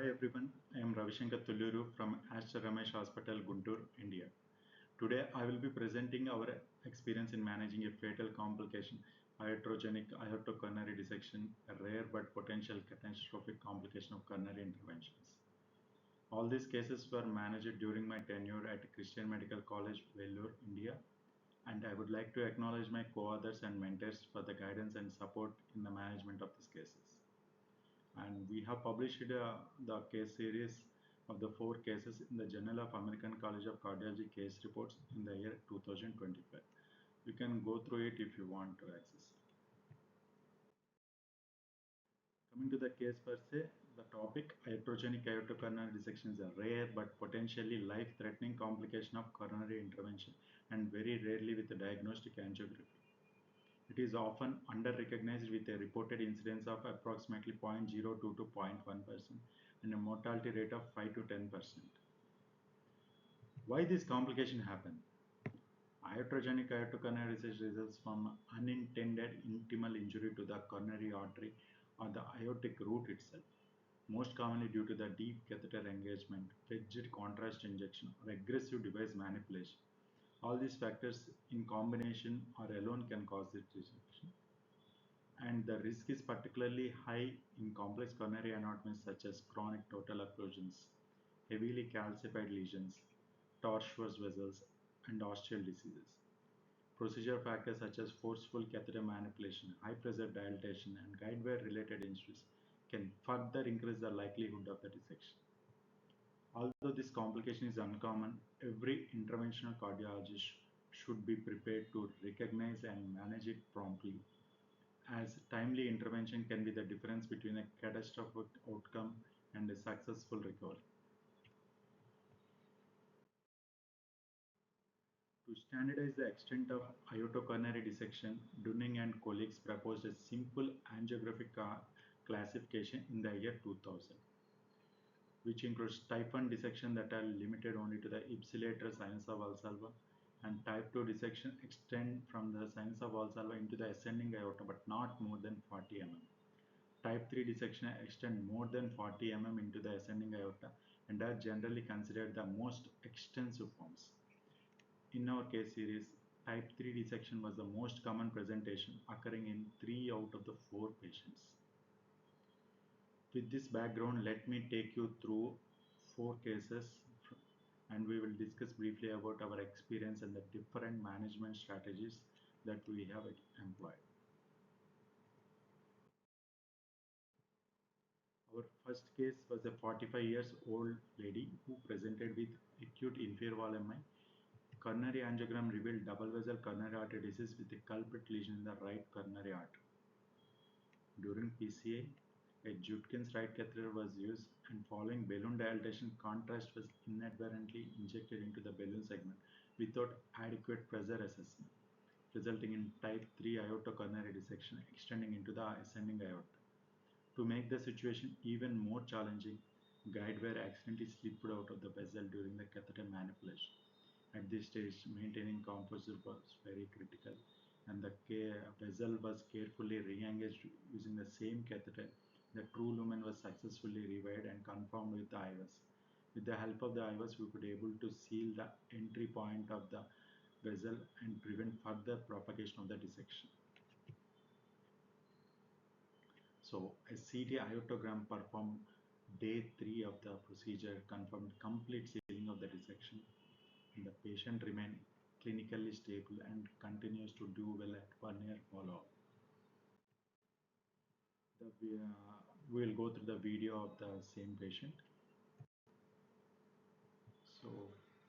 Hi everyone, I am Ravi Sankar Tulluru from Aster Ramesh Hospital, Guntur, India. Today I will be presenting our experience in managing a fatal complication, iatrogenic aortocoronary dissection, a rare but potential catastrophic complication of coronary interventions. All these cases were managed during my tenure at Christian Medical College, Vellore, India, and I would like to acknowledge my co-authors and mentors for the guidance and support in the management of these cases. And we have published the case series of the four cases in the Journal of American College of Cardiology case reports in the year 2025. You can go through it if you want to access it. Coming to the case per se, the topic iatrogenic aortocoronary dissection is a rare but potentially life-threatening complication of coronary intervention and very rarely with a diagnostic angiography. It is often under-recognized with a reported incidence of approximately 0.02 to 0.1% and a mortality rate of 5 to 10%. Why this complication happen? Iatrogenic aortocoronary disease results from unintended intimal injury to the coronary artery or the aortic root itself, most commonly due to the deep catheter engagement, fixed contrast injection, or aggressive device manipulation. All these factors in combination or alone can cause this dissection. And the risk is particularly high in complex coronary anatomies such as chronic total occlusions, heavily calcified lesions, tortuous vessels, and osteal diseases. Procedural factors such as forceful catheter manipulation, high pressure dilatation, and guide wire related injuries can further increase the likelihood of the dissection. Although this complication is uncommon, every interventional cardiologist should be prepared to recognize and manage it promptly, as timely intervention can be the difference between a catastrophic outcome and a successful recovery. To standardize the extent of aortocoronary dissection, Dunning and colleagues proposed a simple angiographic classification in the year 2000, which includes type 1 dissection that are limited only to the ipsilateral sinus of valsalva, and type 2 dissection extend from the sinus of valsalva into the ascending aorta but not more than 40 mm. Type 3 dissection extend more than 40 mm into the ascending aorta and are generally considered the most extensive forms. In our case series, type 3 dissection was the most common presentation, occurring in 3 out of the 4 patients. With this background, let me take you through 4 cases and we will discuss briefly about our experience and the different management strategies that we have employed. Our first case was a 45 years old lady who presented with acute inferior wall MI. Coronary angiogram revealed double vessel coronary artery disease with a culprit lesion in the right coronary artery. During PCA, a Judkins right catheter was used, and following balloon dilatation, contrast was inadvertently injected into the balloon segment without adequate pressure assessment, resulting in type 3 aortocoronary dissection extending into the ascending aorta. To make the situation even more challenging, guide wire accidentally slipped out of the vessel during the catheter manipulation. At this stage, maintaining composure was very critical, and the vessel was carefully re-engaged using the same catheter. The true lumen was successfully rewired and conformed with the IVAS. With the help of the IVAS, we could able to seal the entry point of the vessel and prevent further propagation of the dissection. So, a CT aortogram performed day 3 of the procedure confirmed complete sealing of the dissection. The patient remained clinically stable and continues to do well at 1 year follow-up. We will go through the video of the same patient. So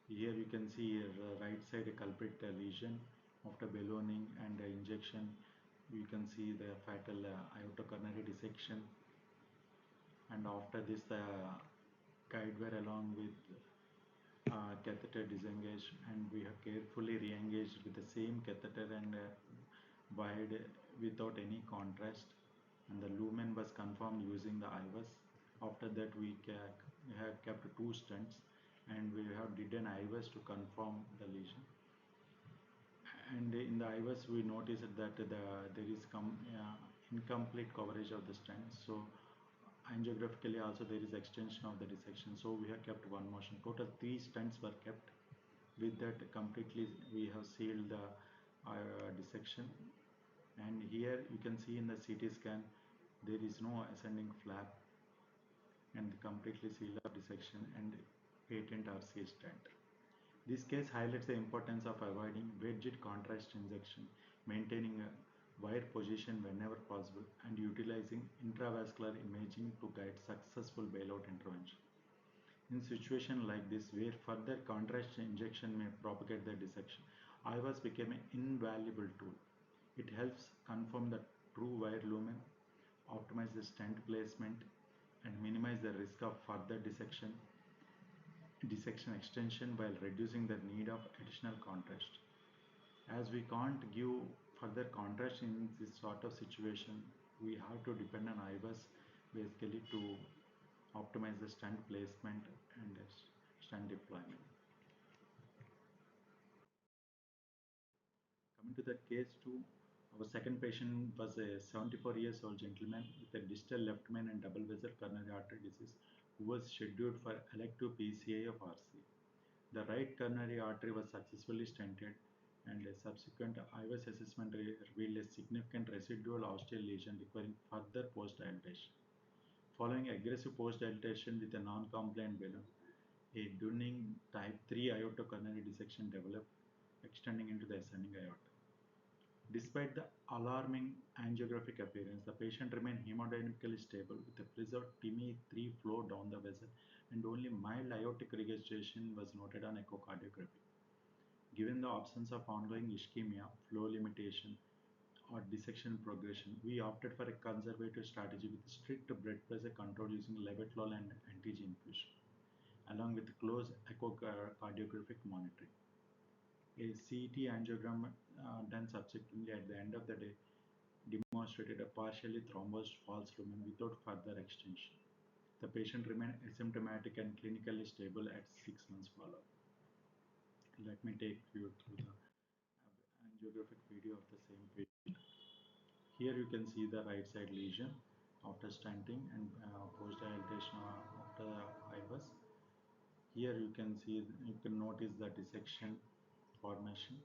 here you can see right side a culprit lesion after ballooning and injection. You can see the fatal aortocoronary dissection, and after this the guide wire along with catheter disengaged, and we have carefully re-engaged with the same catheter and wired without any contrast, and the lumen was confirmed using the IVAS. After that we have kept 2 stents and we have did an IVAS to confirm the lesion, and in the IVAS we noticed that there is incomplete coverage of the stents, so angiographically also there is extension of the dissection, so we have kept one motion. Total 3 stents were kept. With that completely we have sealed the dissection, and here you can see in the CT scan there is no ascending flap and completely sealed up dissection and patent RCA stent. This case highlights the importance of avoiding wedged contrast injection, maintaining a wire position whenever possible, and utilizing intravascular imaging to guide successful bailout intervention. In situations like this, where further contrast injection may propagate the dissection, IVAS became an invaluable tool. It helps confirm the true wire lumen, optimize the stent placement, and minimize the risk of further dissection extension while reducing the need of additional contrast. As we can't give further contrast in this sort of situation, we have to depend on IVAS basically to optimize the stent placement and stent deployment. Coming to the case 2, our second patient was a 74 years old gentleman with a distal left main and double vessel coronary artery disease who was scheduled for elective PCI of RC. The right coronary artery was successfully stented, and a subsequent IVAS assessment revealed a significant residual osteal lesion requiring further post-dilatation. Following aggressive post-dilatation with a non-compliant balloon, a Dunning type 3 aortocoronary dissection developed, extending into the ascending aorta. Despite the alarming angiographic appearance, the patient remained hemodynamically stable with a preserved TME3 flow down the vessel, and only mild aortic regurgitation was noted on echocardiography. Given the absence of ongoing ischemia, flow limitation, or dissection progression, we opted for a conservative strategy with strict blood pressure control using levodopa and anti-G infusion, along with close echocardiographic monitoring. A CT angiogram done subsequently at the end of the day demonstrated a partially thrombosed false lumen without further extension. The patient remained asymptomatic and clinically stable at 6 months follow-up. Let me take you through the angiographic video of the same patient. Here you can see the right side lesion after stenting and post-dilatation after IVAS. Here you can notice the dissection formation,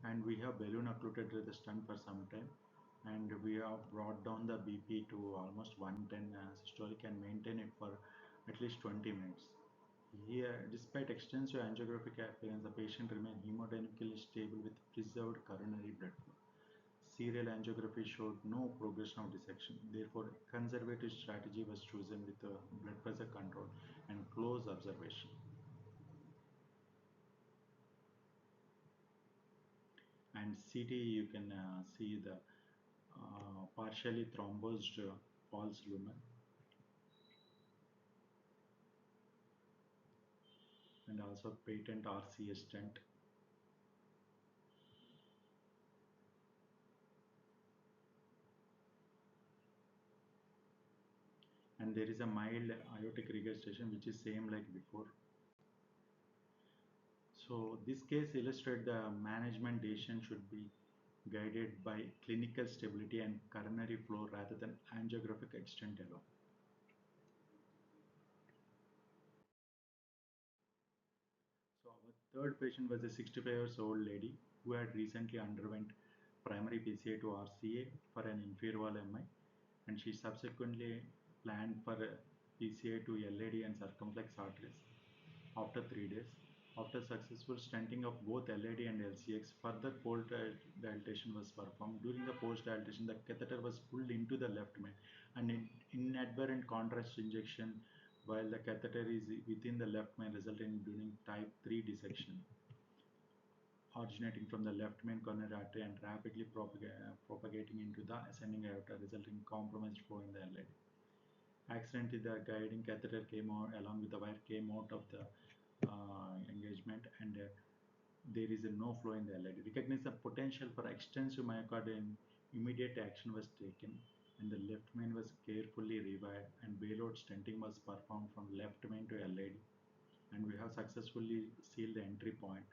and we have balloon occluded the stent for some time, and we have brought down the BP to almost 110 systolic and maintain it for at least 20 minutes. Here, despite extensive angiographic appearance, the patient remained hemodynamically stable with preserved coronary blood flow. Serial angiography showed no progression of dissection. Therefore, a conservative strategy was chosen with blood pressure control and close observation. And CT, you can see the partially thrombosed false lumen, and also patent RCA stent. And there is a mild aortic regurgitation which is same like before. So this case illustrates the management decision should be guided by clinical stability and coronary flow rather than angiographic extent alone. So our third patient was a 65 years old lady who had recently underwent primary PCI to RCA for an inferior wall MI, and she subsequently planned for a PCI to LAD and circumflex arteries after 3 days. After successful stenting of both LAD and LCX, further post dilatation was performed. During the post dilatation, the catheter was pulled into the left main, and inadvertent contrast injection while the catheter is within the left main resulted in during type 3 dissection originating from the left main coronary artery and rapidly propagating into the ascending aorta, resulting in compromised flow in the LAD. Accidentally, the guiding catheter came out along with the wire came out of the engagement, and there is no flow in the LAD. Recognize the potential for extensive myocardial, immediate action was taken, and the left main was carefully rewired, and bailout stenting was performed from left main to LAD, and we have successfully sealed the entry point.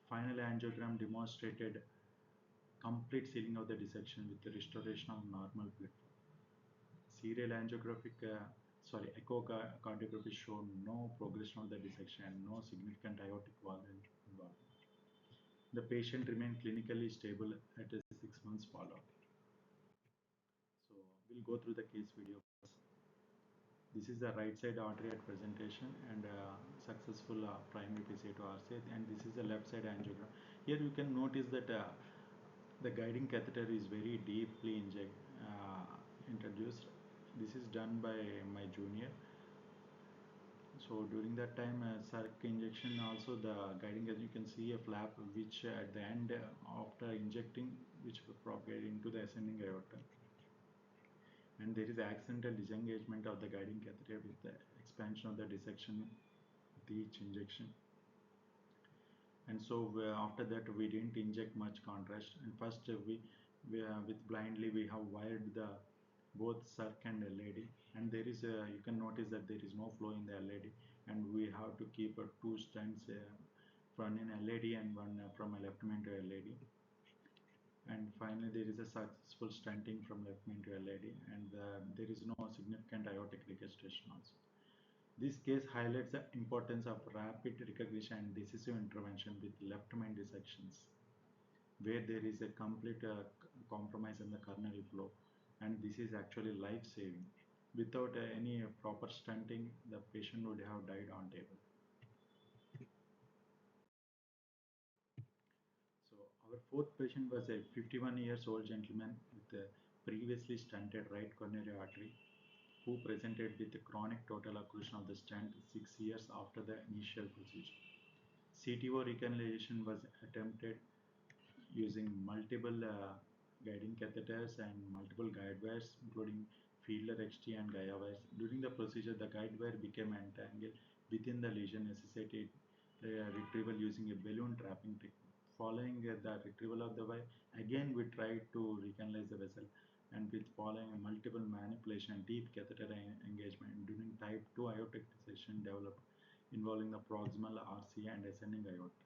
Final angiogram demonstrated complete sealing of the dissection with the restoration of normal blood flow. serial echocardiography showed no progression of the dissection and no significant aortic valve involved. The patient remained clinically stable at a 6 months follow-up. So we'll go through the case video. This is the right side artery at presentation and successful primary PCA to RCA, and this is the left side angiogram. Here you can notice that the guiding catheter is very deeply introduced. This is done by my junior. So during that time, circ injection, also the guiding, as you can see a flap which at the end after injecting, which propagated into the ascending aorta. And there is accidental disengagement of the guiding catheter with the expansion of the dissection with each injection. And so after that we didn't inject much contrast, and first we with blindly we have wired the both circ and LAD, and there is you can notice that there is no flow in the LAD, and we have to keep two stents, one in LAD and one from a left main to LAD. And finally there is a successful stenting from left main to LAD, and there is no significant aortic registration also. This case highlights the importance of rapid recognition and decisive intervention with left main dissections, where there is a complete compromise in the coronary flow, and this is actually life-saving. Without any proper stenting, the patient would have died on table. So our fourth patient was a 51 years old gentleman with a previously stented right coronary artery, who presented with a chronic total occlusion of the stent 6 years after the initial procedure. CTO recanalization was attempted using multiple guiding catheters and multiple guide wires, including Fiedler XT and Gaia wires. During the procedure, the guide wire became entangled within the lesion, necessitated retrieval using a balloon trapping technique. Following the retrieval of the wire, again we tried to recanalize the vessel, and with following multiple manipulation and deep catheter engagement during type 2 aortic dissection developed involving the proximal RCA and ascending aorta.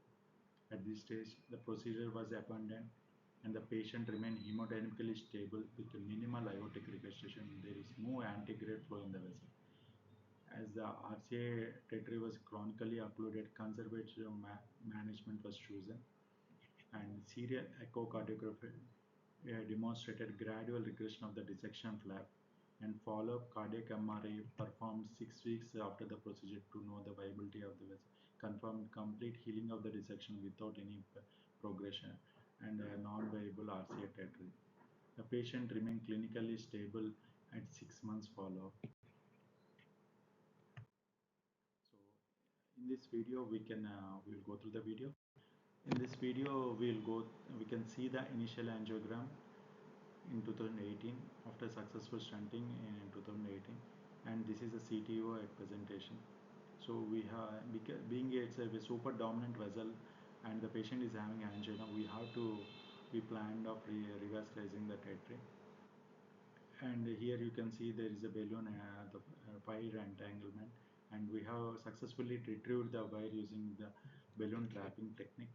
At this stage, the procedure was abandoned and the patient remained hemodynamically stable with minimal aortic registration. There is no antegrade flow in the vessel. As the RCA territory was chronically occluded, conservative management was chosen, and serial echocardiography demonstrated gradual regression of the dissection flap, and follow-up cardiac MRI performed 6 weeks after the procedure to know the viability of the vessel, confirmed complete healing of the dissection without any progression, and a non-viable RCA territory. The patient remained clinically stable at 6 months follow-up. So in this video we'll go through the video. In this video we can see the initial angiogram in 2018 after successful stenting in 2018, and this is a CTO at presentation. So we have, being it's a super dominant vessel and the patient is having angina, we planned of revascularizing the territory. And here you can see there is a balloon, the wire entanglement, and we have successfully retrieved the wire using the balloon trapping technique,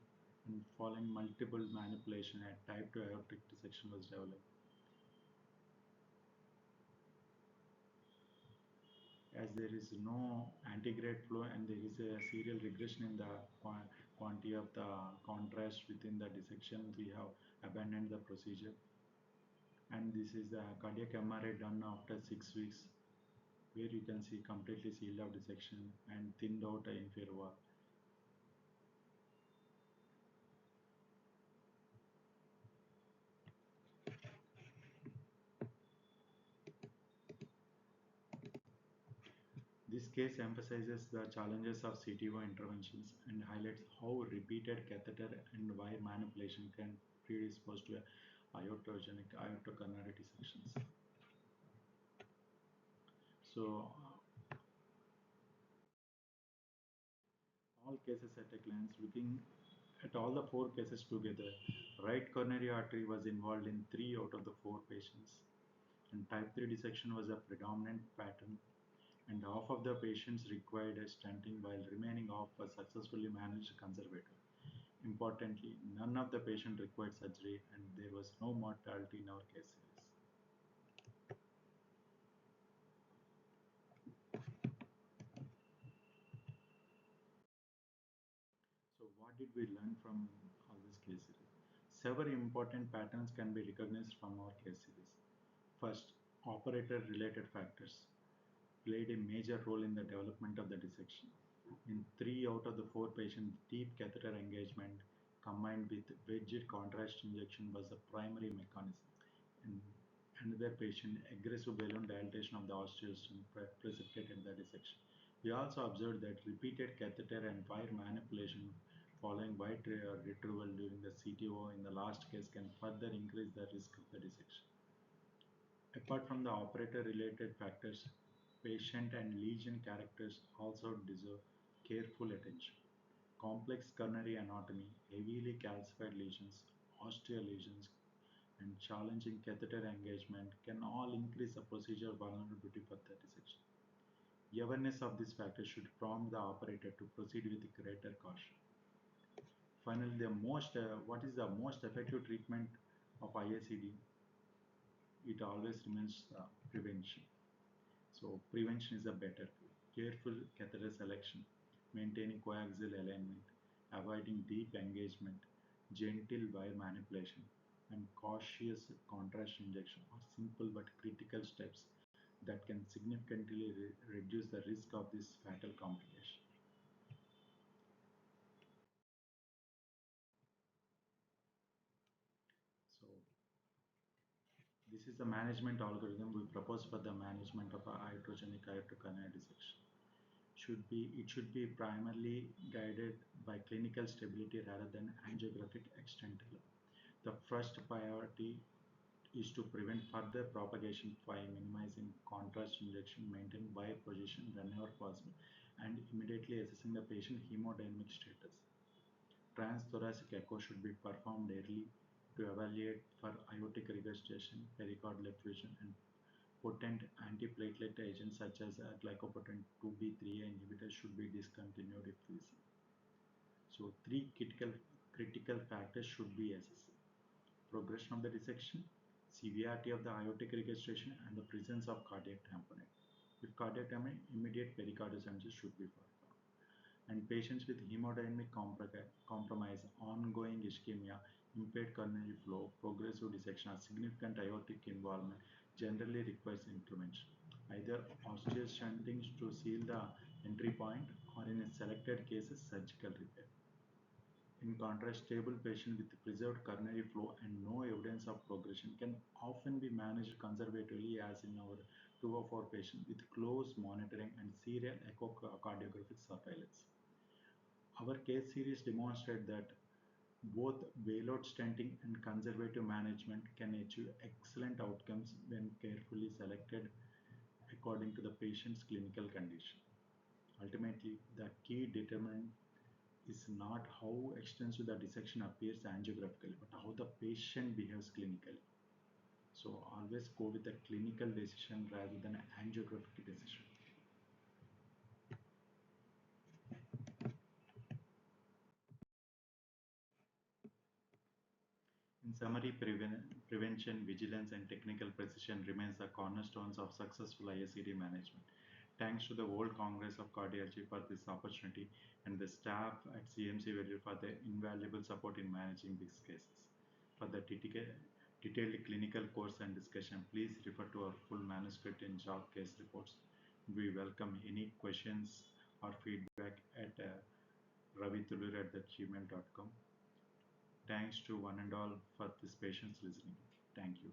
and following multiple manipulation, a type 2 aortic dissection was developed. As there is no antegrade flow and there is a serial regression in the quantity of the contrast within the dissection, we have abandoned the procedure. And this is the cardiac MRI done after 6 weeks, where you can see completely sealed out dissection and thinned out inferior wall. This case emphasizes the challenges of CTO interventions and highlights how repeated catheter and wire manipulation can predispose to iatrogenic aortocoronary dissections. So, all cases at a glance, looking at all the 4 cases together, right coronary artery was involved in 3 out of the 4 patients, and type 3 dissection was a predominant pattern, and half of the patients required a stenting while remaining half was successfully managed conservative. Importantly, none of the patients required surgery and there was no mortality in our cases. what did we learn from all this case series? Several important patterns can be recognized from our case series. First, operator-related factors played a major role in the development of the dissection. In 3 out of the 4 patients, deep catheter engagement combined with wedged contrast injection was the primary mechanism. In another patient, aggressive balloon dilatation of the osteocyst precipitated the dissection. We also observed that repeated catheter and wire manipulation following white retrieval during the CTO in the last case can further increase the risk of the dissection. Apart from the operator-related factors, patient and lesion characters also deserve careful attention. Complex coronary anatomy, heavily calcified lesions, osteo lesions, and challenging catheter engagement can all increase the procedural vulnerability for the dissection. Awareness of these factors should prompt the operator to proceed with greater caution. Finally, what is the most effective treatment of IACD? It always remains prevention. So prevention is a better. Careful catheter selection, maintaining coaxial alignment, avoiding deep engagement, gentle wire manipulation, and cautious contrast injection are simple but critical steps that can significantly reduce the risk of this fatal complication. So this is the management algorithm we propose for the management of a iatrogenic aortocoronary dissection. It should be primarily guided by clinical stability rather than angiographic extent alone. The first priority is to prevent further propagation by minimizing contrast injection, maintain wire position whenever possible, and immediately assessing the patient hemodynamic status. Transthoracic echo should be performed early to evaluate for aortic regurgitation, pericardial effusion, and potent antiplatelet agents such as glycoprotein 2b3 inhibitors should be discontinued if feasible. So, three critical factors should be assessed: progression of the dissection, severity of the aortic regurgitation, and the presence of cardiac tamponade. If cardiac tamponade, immediate pericardial stenting should be performed. And patients with hemodynamic compromise, ongoing ischemia, impaired coronary flow, progressive dissection, or significant aortic involvement generally requires intervention, either osteostenting to seal the entry point or in selected cases surgical repair. In contrast, stable patients with preserved coronary flow and no evidence of progression can often be managed conservatively, as in our 204 patients with close monitoring and serial echocardiographic surveillance. Our case series demonstrate that both payload stenting and conservative management can achieve excellent outcomes when carefully selected according to the patient's clinical condition. Ultimately, the key determinant is not how extensive the dissection appears angiographically, but how the patient behaves clinically. So always go with a clinical decision rather than an angiographic decision. In summary, prevention, vigilance, and technical precision remains the cornerstones of successful IACD management. Thanks to the World Congress of Cardiology for this opportunity and the staff at CMC Value for their invaluable support in managing these cases. For the detailed clinical course and discussion, please refer to our full manuscript in JOG case reports. We welcome any questions or feedback at ravitulluru@gmail.com. Thanks to one and all for this patience listening. Thank you.